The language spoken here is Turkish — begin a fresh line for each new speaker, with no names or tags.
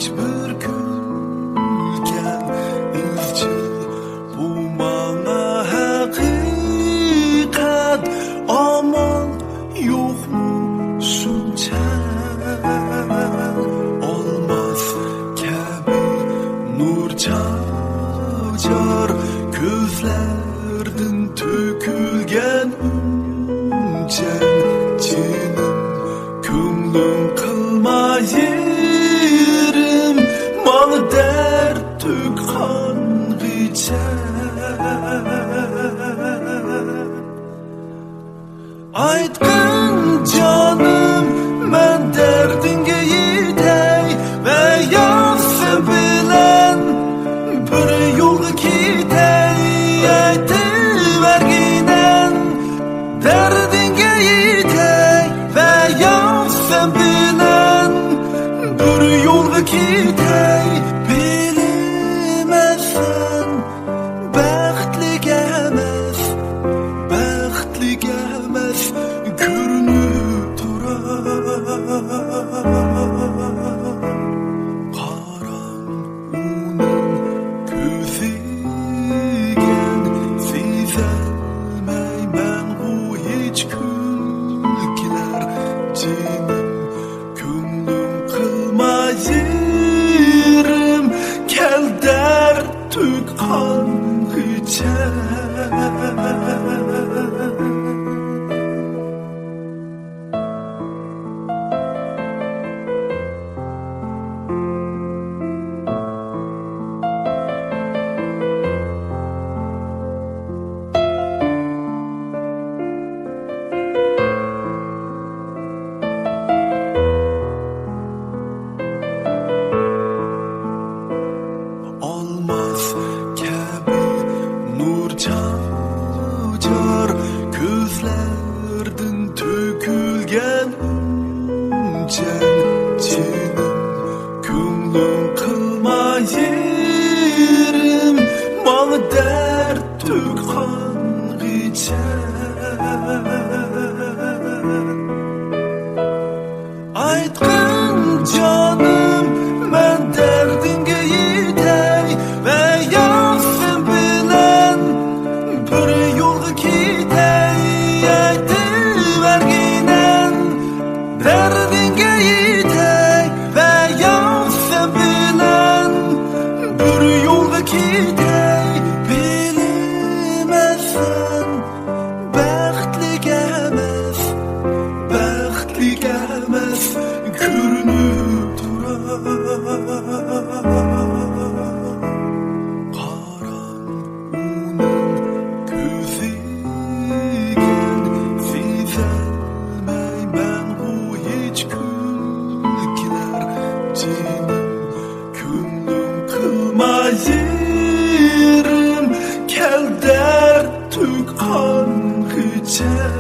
hiçbir külken izci bu bana hakikat amal yok mu şunca olmaz kabi nur çağır gözlerden tökülgen uncan cinim kömlüm kılmayırım mal dert tükkan geçer aytqın canım men derdinge yetey ve yoksa bilen bir yol gitey aytıvergiden derdinge yetey ve yoksa bilen bir yol gitey bilemezsen baxtlik emas görünüp durar qaran onun közigen sezalmayman bu hiç külkiler cinim kömlüm kılmayırım kel dert tükkan geçer olmaz kabi nur çağır gözlerden tökülgen uncan cinim kömlüm kılmayırım mal dert tükkan geçer aytqın canım men derdinge yetey ve yoksa bilen bir yol gitey aytıvergiden derdinge yetey ve yoksa bilen bir yol gitey bilemezsen baxtlik emas görünüp durar qaran onun közigen sezalmayman bu hiç külkiler cinim kömlüm kılmayırım kel dert tükkan geçer